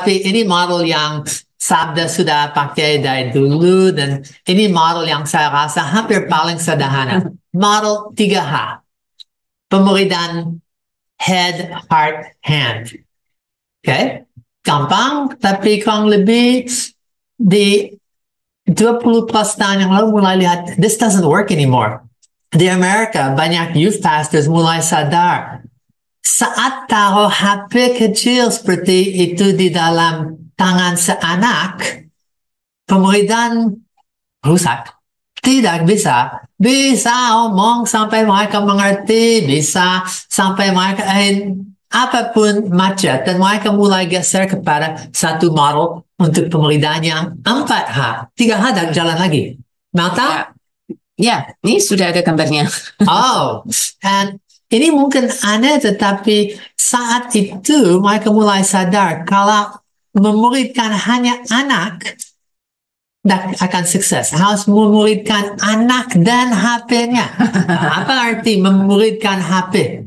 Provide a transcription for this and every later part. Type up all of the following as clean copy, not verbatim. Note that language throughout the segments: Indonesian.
Tapi ini model yang Sabda sudah pakai dari dulu, dan ini model yang saya rasa hampir paling sederhana. Model 3H. Pemuridan head, heart, hand. Oke? Gampang, tapi kurang lebih di 20 plus tahun yang lalu mulai lihat, this doesn't work anymore. Di Amerika, banyak youth pastors mulai sadar. Saat taruh HP kecil seperti itu di dalam tangan seanak, pemuridan rusak. Tidak bisa. Bisa omong sampai mereka mengerti, bisa sampai mereka apapun macet, dan mereka mulai geser kepada satu model untuk pemuridan yang 4H. 3H dan jalan lagi. Mau tahu? Ya, ini sudah ada gambarnya. Oh, and ini mungkin aneh, tetapi saat itu mereka mulai sadar kalau memuridkan hanya anak akan sukses. Harus memuridkan anak dan HP-nya. Apa arti memuridkan HP?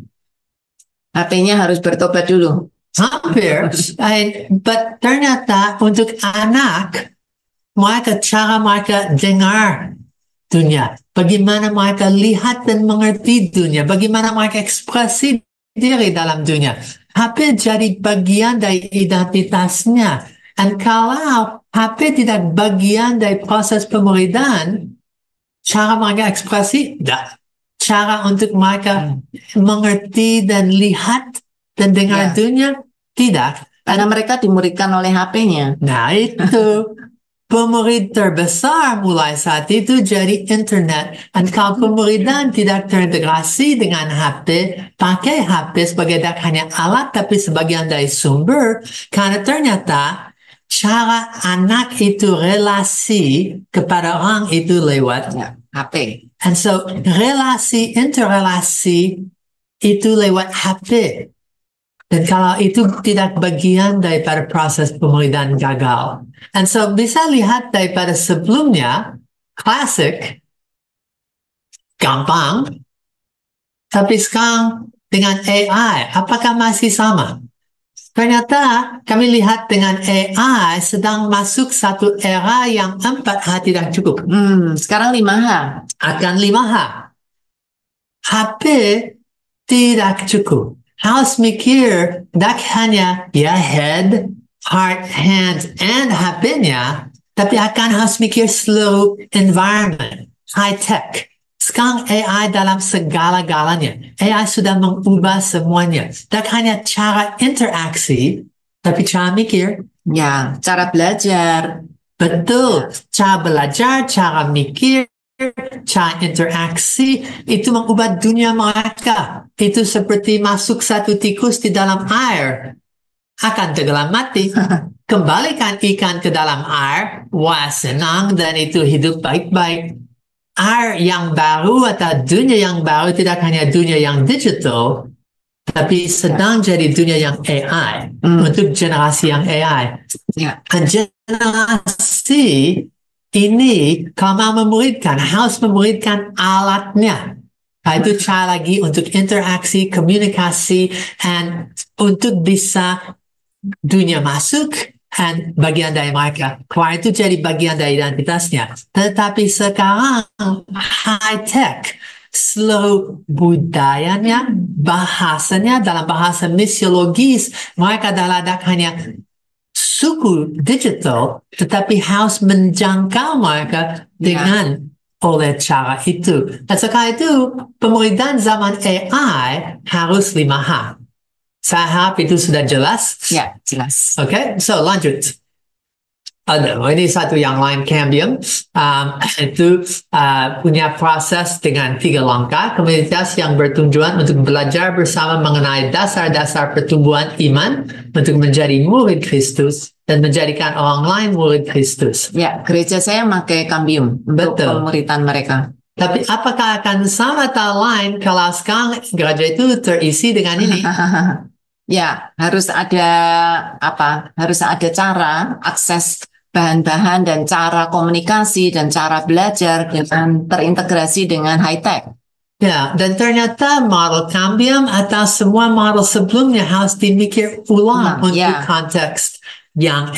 HP-nya harus bertobat dulu. Hampir. But ternyata untuk anak, cara mereka dengar dunia, bagaimana mereka lihat dan mengerti dunia, bagaimana mereka ekspresi diri dalam dunia. HP jadi bagian dari identitasnya. Dan kalau HP tidak bagian dari proses pemuridan, cara mereka ekspresi, tidak. Cara untuk mereka mengerti dan lihat dan dengar dunia, tidak. Karena mereka dimuridkan oleh HP-nya. Nah itu. Pemurid terbesar mulai saat itu jadi internet. Dan kalau pemuridan tidak terintegrasi dengan HP, pakai HP sebagai hanya alat tapi sebagian dari sumber, karena ternyata cara anak itu relasi kepada orang itu lewat HP. And so interrelasi itu lewat HP. Dan kalau itu tidak bagian daripada proses pemuridan gagal. And so bisa lihat daripada sebelumnya, klasik, gampang, tapi sekarang dengan AI, apakah masih sama? Ternyata kami lihat dengan AI sedang masuk satu era yang 4H tidak cukup. Sekarang 5H. Akan 5H. HP tidak cukup. Harus mikir, tak hanya head, heart, hand, and HP-nya, tapi akan harus mikir seluruh environment, high-tech. Sekarang AI dalam segala-galanya. AI sudah mengubah semuanya. Tak hanya cara interaksi, tapi cara mikir. Ya, cara belajar. Betul. Cara belajar, cara mikir, cara interaksi, itu mengubah dunia mereka. Itu seperti masuk satu tikus di dalam air. Akan tenggelam mati. Kembalikan ikan ke dalam air. Wah, senang, dan itu hidup baik-baik. Air yang baru atau dunia yang baru tidak hanya dunia yang digital, tapi sedang jadi dunia yang AI. Untuk generasi yang AI. Dan generasi ini, kalau mau memuridkan, harus memuridkan alatnya. Itu cara lagi untuk interaksi, komunikasi, dan untuk bisa dunia masuk, dan bagian dari mereka. Keluar itu jadi bagian dari identitasnya. Tetapi sekarang, high-tech, seluruh budayanya, bahasanya, dalam bahasa misiologis, mereka adalah hanya suku digital, tetapi harus menjangkau mereka dengan oleh cara itu. Dan sekarang itu, pemuridan zaman AI harus 5H. Saya harap itu sudah jelas. Ya, jelas. Oke, so lanjut. Ini satu yang lain, Cambium. Itu punya proses dengan 3 langkah. Komunitas yang bertujuan untuk belajar bersama mengenai dasar-dasar pertumbuhan iman untuk menjadi murid Kristus dan menjadikan orang lain murid Kristus. Ya, gereja saya pakai Cambium untuk pemuridan mereka. Tapi apakah akan sama atau lain kalau sekarang gereja itu terisi dengan ini? Ya, harus ada Harus ada cara akses bahan-bahan dan cara komunikasi dan cara belajar dengan terintegrasi dengan high-tech. Ya, dan ternyata model Cambium atau semua model sebelumnya harus dimikir ulang untuk konteks yang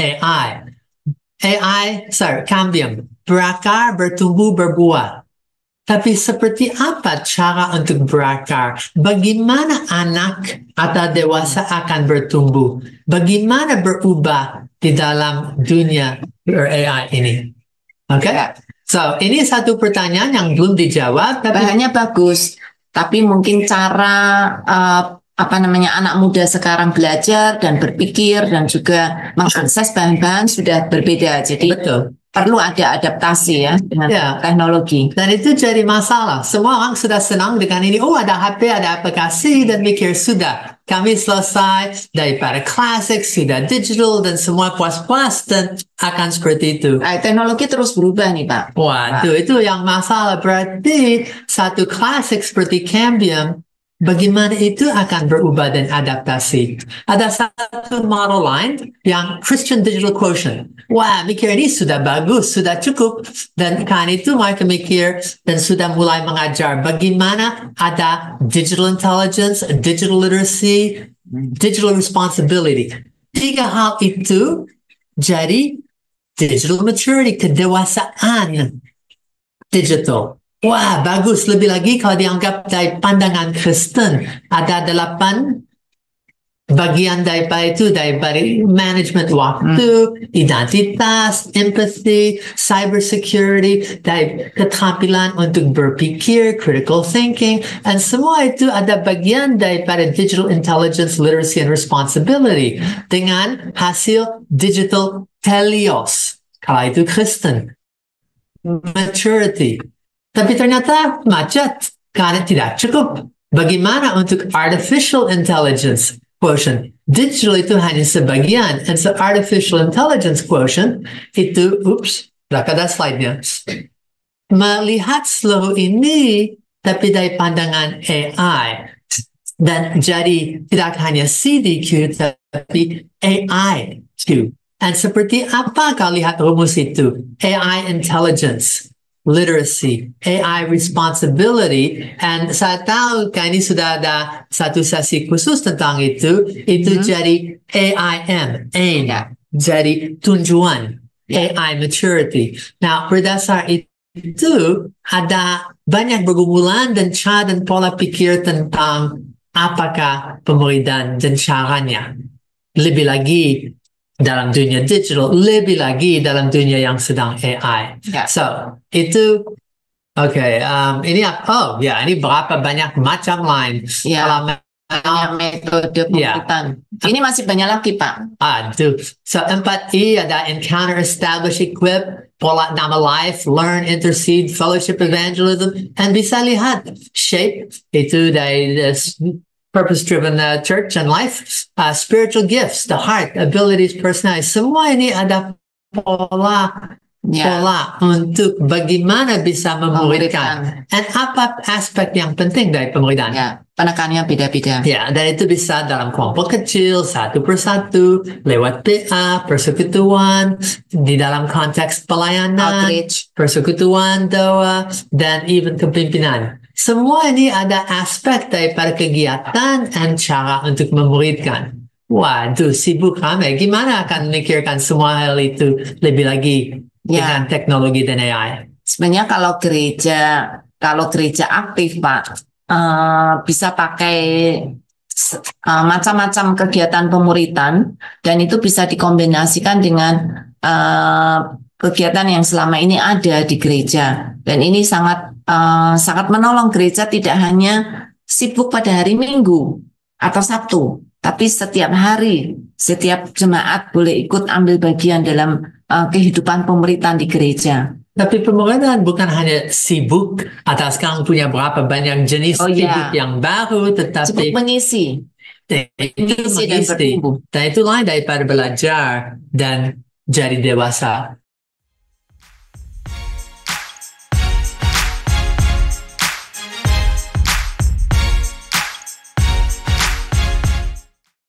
Cambium, berakar, bertumbuh, berbuah. Tapi seperti apa cara untuk berakar? Bagaimana anak atau dewasa akan bertumbuh? Bagaimana berubah di dalam dunia AI ini? Oke? So, ini satu pertanyaan yang belum dijawab. Tapi Bahannya bagus, tapi mungkin cara anak muda sekarang belajar dan berpikir dan juga mengakses bahan-bahan sudah berbeda. Jadi betul. Perlu ada adaptasi ya dengan teknologi. Dan itu jadi masalah. Semua orang sudah senang dengan ini. Oh, ada HP, ada aplikasi, dan mikir sudah. Kami selesai daripada klasik, sudah digital, dan semua puas-puas, dan akan seperti itu. Teknologi terus berubah nih, Pak. Waduh, itu yang masalah. Berarti satu klasik seperti Cambium, bagaimana itu akan berubah dan adaptasi. Ada satu model lain yang Christian Digital Quotient. Wah, mikir ini sudah bagus, sudah cukup. Dan kan itu mereka mikir dan sudah mulai mengajar bagaimana ada digital intelligence, digital literacy, digital responsibility. 3 hal itu jadi digital maturity, kedewasaan digital. Wah, bagus. Lebih lagi kalau dianggap dari pandangan Kristen. Ada 8 bagian daripada itu, daripada management waktu, identitas, empathy, cyber security, dari keterampilan untuk berpikir, critical thinking, dan semua itu ada bagian daripada digital intelligence, literacy, and responsibility dengan hasil digital teleos. Kalau itu Kristen. Maturity. Tapi ternyata macet karena tidak cukup. Bagaimana untuk artificial intelligence quotient? Digital itu hanya sebagian. And so artificial intelligence quotient itu, belakang ada slide-nya. Melihat seluruh ini, tapi dari pandangan AI. Dan jadi tidak hanya CDQ, tapi AIQ. Dan seperti apa kalau lihat rumus itu? AI intelligence, literacy, AI responsibility, and saya tahu kan ini sudah ada satu sesi khusus tentang itu jadi AIM, jadi tujuan, AI maturity. Nah, berdasar itu ada banyak pergumulan dan cara dan pola pikir tentang apakah pemuridan dan caranya. Lebih lagi dalam dunia digital, lebih lagi dalam dunia yang sedang AI. So, itu ini ini berapa banyak macam lain. Kalau metode pemuridan. Ini masih banyak lagi, Pak. So, 4I ada encounter, establish, equip, pola nama life, learn, intercede, fellowship, evangelism, and bisa lihat shape itu dari purpose-driven church and life, spiritual gifts, the heart, abilities, personality. Semua ini ada pola untuk bagaimana bisa memuridkan. Dan apa aspek yang penting dari pemuridan? Penekannya beda-beda. Dan itu bisa dalam kelompok kecil, satu persatu, lewat PA, persekutuan, di dalam konteks pelayanan, outreach, persekutuan, doa, dan even kepimpinan. Semua ini ada aspek daripada kegiatan dan cara untuk memuridkan. Waduh, sibuk ramai. Gimana akan memikirkan semua hal itu lebih lagi dengan teknologi dan AI? Sebenarnya kalau gereja aktif, Pak, bisa pakai macam-macam kegiatan pemuritan, dan itu bisa dikombinasikan dengan kegiatan yang selama ini ada di gereja. Dan ini sangat menolong gereja tidak hanya sibuk pada hari Minggu atau Sabtu, tapi setiap hari, setiap jemaat boleh ikut ambil bagian dalam kehidupan pemuritan di gereja. Tapi pemuritan bukan hanya sibuk atau sekarang punya berapa banyak jenis sibuk yang baru, tetapi sibuk mengisi. Dan itu lain daripada belajar dan jadi dewasa.